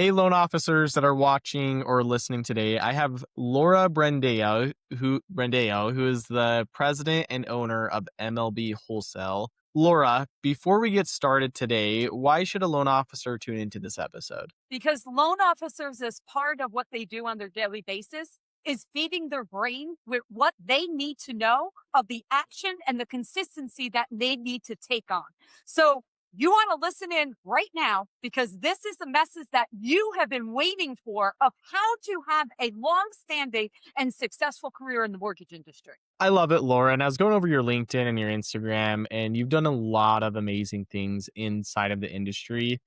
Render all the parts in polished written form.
Hey, loan officers that are watching or listening today. I have Laura Brandeo, who is the president and owner of MLB Wholesale. Laura, before we get started today, why should a loan officer tune into this episode? Because loan officers, as part of what they do on their daily basis, is feeding their brain with what they need to know of the action and the consistency that they need to take on. So you want to listen in right now because this is the message that you have been waiting for of how to have a long-standing and successful career in the mortgage industry. I love it, Laura. And I was going over your LinkedIn and your Instagram, and you've done a lot of amazing things inside of the industry.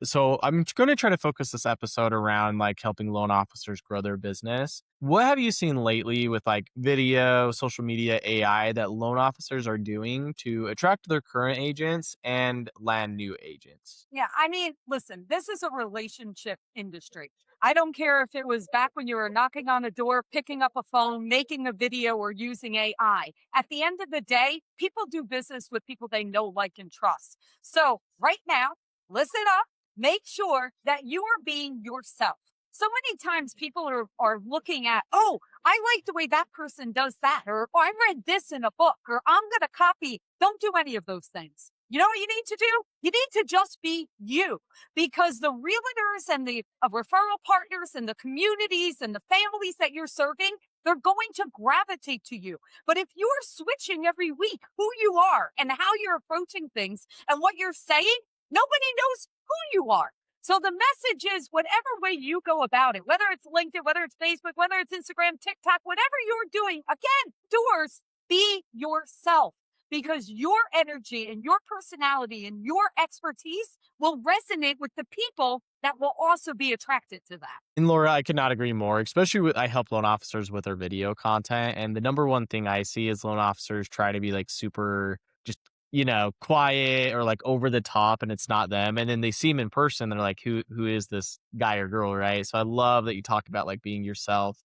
So I'm going to try to focus this episode around like helping loan officers grow their business. What have you seen lately with like video, social media, AI that loan officers are doing to attract their current agents and land new agents? Yeah, I mean, listen, this is a relationship industry. I don't care if it was back when you were knocking on a door, picking up a phone, making a video, or using AI. At the end of the day, people do business with people they know, like, and trust. So, right now, listen up, make sure that you are being yourself. So many times people are looking at, oh, I like the way that person does that, or oh, I read this in a book, or I'm going to copy. Don't do any of those things. You know what you need to do? You need to just be you because the realtors and the referral partners and the communities and the families that you're serving, they're going to gravitate to you. But if you're switching every week who you are and how you're approaching things and what you're saying, nobody knows who you are. So the message is whatever way you go about it, whether it's LinkedIn, whether it's Facebook, whether it's Instagram, TikTok, whatever you're doing, again, doors, be yourself because your energy and your personality and your expertise will resonate with the people that will also be attracted to that. And Laura, I could not agree more, especially with I help loan officers with their video content. And the number one thing I see is loan officers try to be like super just, quiet or like over the top and it's not them. And then they see him in person, they're like, who is this guy or girl? Right. So I love that you talk about like being yourself.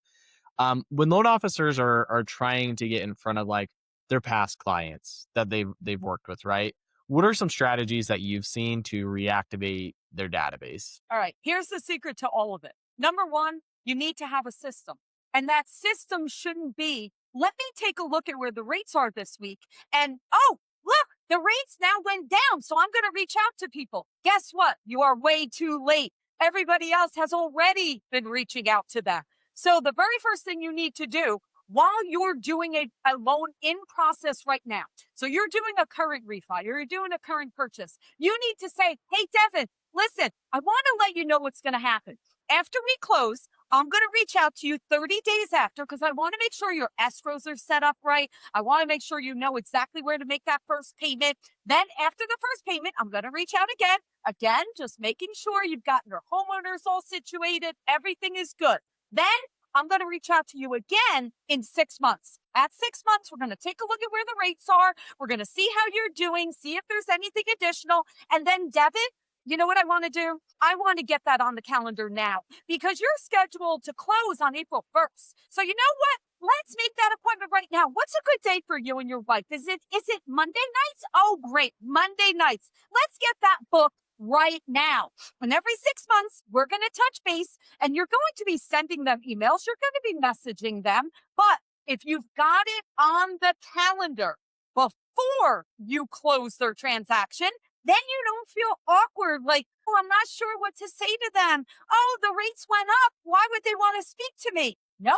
When loan officers are trying to get in front of like their past clients that they've worked with, right? What are some strategies that you've seen to reactivate their database? All right, here's the secret to all of it. Number one, you need to have a system. And that system shouldn't be, let me take a look at where the rates are this week. And oh, look, the rates now went down. So I'm going to reach out to people. Guess what? You are way too late. Everybody else has already been reaching out to them. So the very first thing you need to do while you're doing a loan in process right now. So you're doing a current refi, you're doing a current purchase. You need to say, hey, Devin, listen, I want to let you know what's going to happen. After we close, I'm going to reach out to you 30 days after because I want to make sure your escrows are set up right. I want to make sure you know exactly where to make that first payment. Then after the first payment, I'm going to reach out again. Again, just making sure you've gotten your homeowners all situated. Everything is good. Then I'm going to reach out to you again in 6 months. At 6 months, we're going to take a look at where the rates are. We're going to see how you're doing, see if there's anything additional. And then, Devin, you know what I want to do? I want to get that on the calendar now because you're scheduled to close on April 1st. So you know what? Let's make that appointment right now. What's a good day for you and your wife? Is it Monday nights? Oh, great. Monday nights. Let's get that booked right now. And every 6 months, we're going to touch base and you're going to be sending them emails. You're going to be messaging them. But if you've got it on the calendar before you close their transaction, then you don't feel awkward like, oh, I'm not sure what to say to them. Oh, the rates went up. Why would they want to speak to me? No,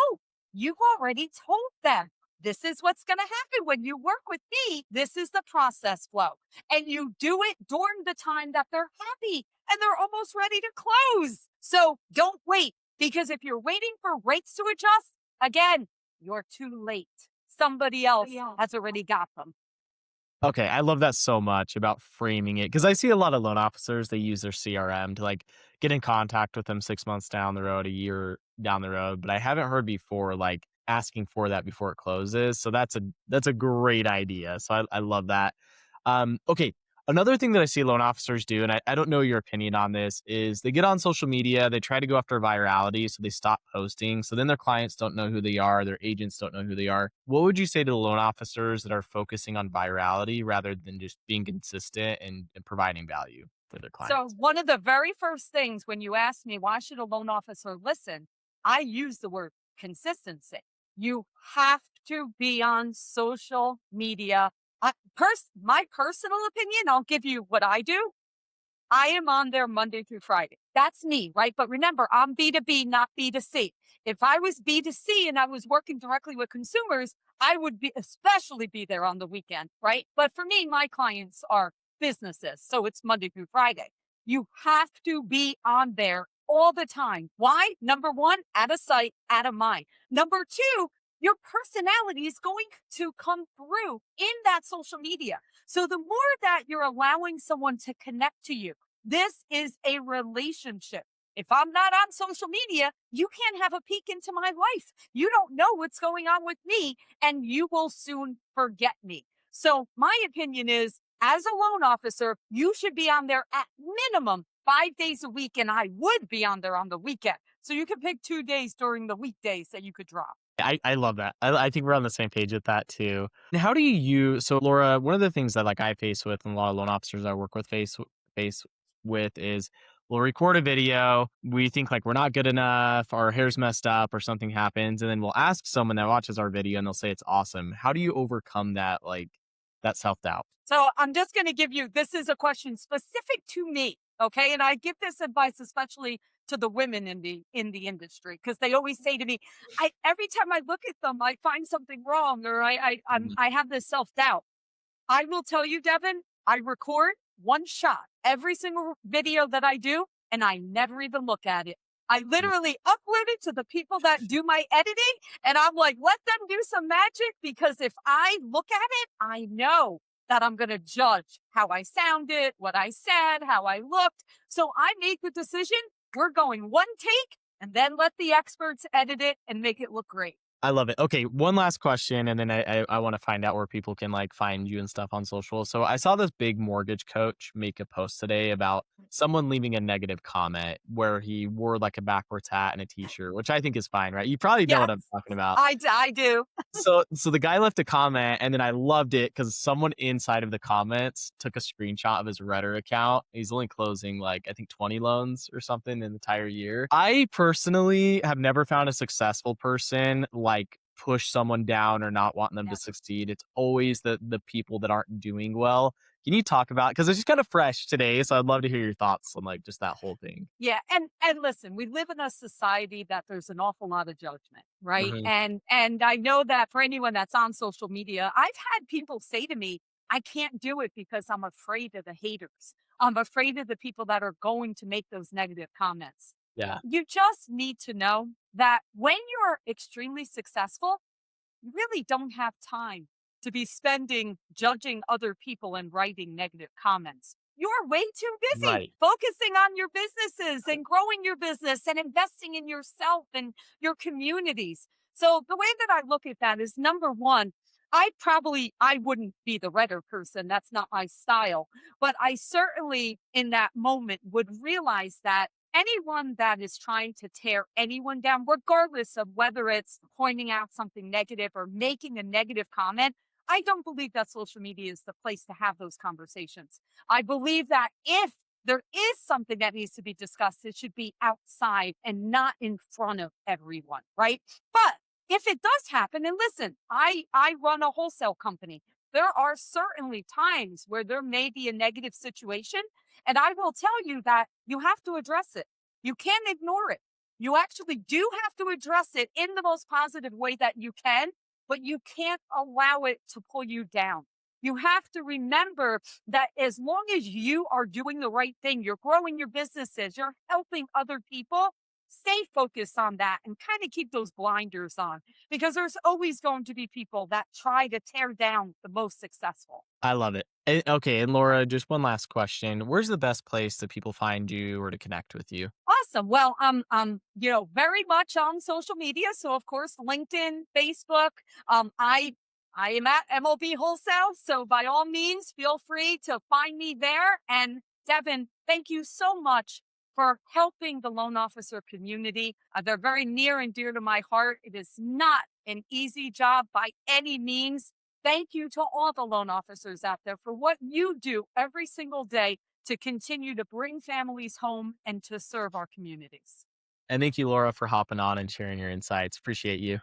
you've already told them. This is what's going to happen when you work with me. This is the process flow. And you do it during the time that they're happy and they're almost ready to close. So don't wait because if you're waiting for rates to adjust, again, you're too late. Somebody else has already got them. Okay, I love that so much about framing it because I see a lot of loan officers, they use their CRM to like get in contact with them 6 months down the road, a year down the road, but I haven't heard before like asking for that before it closes. So that's a great idea. So I love that. Okay, another thing that I see loan officers do, and I don't know your opinion on this, is they get on social media, they try to go after virality, so they stop posting. So then their clients don't know who they are, their agents don't know who they are. What would you say to the loan officers that are focusing on virality rather than just being consistent and providing value? to their So clients? one of the very first things when you ask me why should a loan officer listen, I use the word consistency. You have to be on social media. My personal opinion, I'll give you what I do. I am on there Monday through Friday. That's me, right? But remember, I'm B2B, not B2C. If I was B2C and I was working directly with consumers, I would be especially be there on the weekend, right? But for me, my clients are businesses. So it's Monday through Friday. You have to be on there all the time. Why? Number one, out of sight, out of mind. Number two, your personality is going to come through in that social media. So the more that you're allowing someone to connect to you, this is a relationship. If I'm not on social media, you can't have a peek into my life. You don't know what's going on with me, and you will soon forget me. So, my opinion is as a loan officer, you should be on there at minimum 5 days a week, and I would be on there on the weekend. So, you can pick 2 days during the weekdays that you could drop. I love that. I think we're on the same page with that too. And how do you use so Laura, one of the things that like I face with and a lot of loan officers I work with face with is we'll record a video, we think like we're not good enough, our hair's messed up or something happens, and then we'll ask someone that watches our video and they'll say it's awesome. How do you overcome that that self-doubt? So I'm just going to give you this is a question specific to me, okay? And I give this advice especially to the women in the industry because they always say to me, I every time I look at them, I find something wrong or I have this self doubt. I will tell you, Devin, I record one shot every single video that I do, and I never even look at it. I Mhm. literally upload it to the people that do my editing, and I'm like, let them do some magic because if I look at it, I know that I'm going to judge how I sounded, what I said, how I looked. So I made the decision. We're going one take and then let the experts edit it and make it look great. I love it. Okay, one last question, and then I want to find out where people can like find you and stuff on social. So I saw this big mortgage coach make a post today about someone leaving a negative comment where he wore like a backwards hat and a t-shirt, which I think is fine, right? You probably know Yes, what I'm talking about. I do. So the guy left a comment, and then I loved it because someone inside of the comments took a screenshot of his Redder account. He's only closing like I think 20 loans or something in the entire year. I personally have never found a successful person like push someone down or not wanting them to succeed. It's always the people that aren't doing well. Can you talk about because it's just kind of fresh today, so I'd love to hear your thoughts on like just that whole thing. Yeah, and listen, we live in a society that there's an awful lot of judgment, right? Mhm. And I know that for anyone that's on social media, I've had people say to me, I can't do it because I'm afraid of the haters. I'm afraid of the people that are going to make those negative comments. Yeah, You just need to know that when you're extremely successful, you really don't have time to be spending judging other people and writing negative comments. You're way too busy right. focusing on your businesses and growing your business and investing in yourself and your communities. So the way that I look at that is number one, I wouldn't be the redder person. That's not my style. But I certainly in that moment would realize that anyone that is trying to tear anyone down, regardless of whether it's pointing out something negative or making a negative comment, I don't believe that social media is the place to have those conversations. I believe that if there is something that needs to be discussed, it should be outside and not in front of everyone, right? But if it does happen, and listen, I run a wholesale company. There are certainly times where there may be a negative situation, and I will tell you that you have to address it. You can't ignore it. You actually do have to address it in the most positive way that you can, but you can't allow it to pull you down. You have to remember that as long as you are doing the right thing, you're growing your businesses, you're helping other people, stay focused on that and kind of keep those blinders on because there's always going to be people that try to tear down the most successful. I love it. Okay, and Laura, just one last question. Where's the best place that people find you or to connect with you? Awesome. Well, very much on social media. So of course, LinkedIn, Facebook. I am at MLB Wholesale. So by all means, feel free to find me there. And Devin, thank you so much for helping the loan officer community. They're very near and dear to my heart. It is not an easy job by any means. Thank you to all the loan officers out there for what you do every single day to continue to bring families home and to serve our communities. And thank you, Laura, for hopping on and sharing your insights. Appreciate you.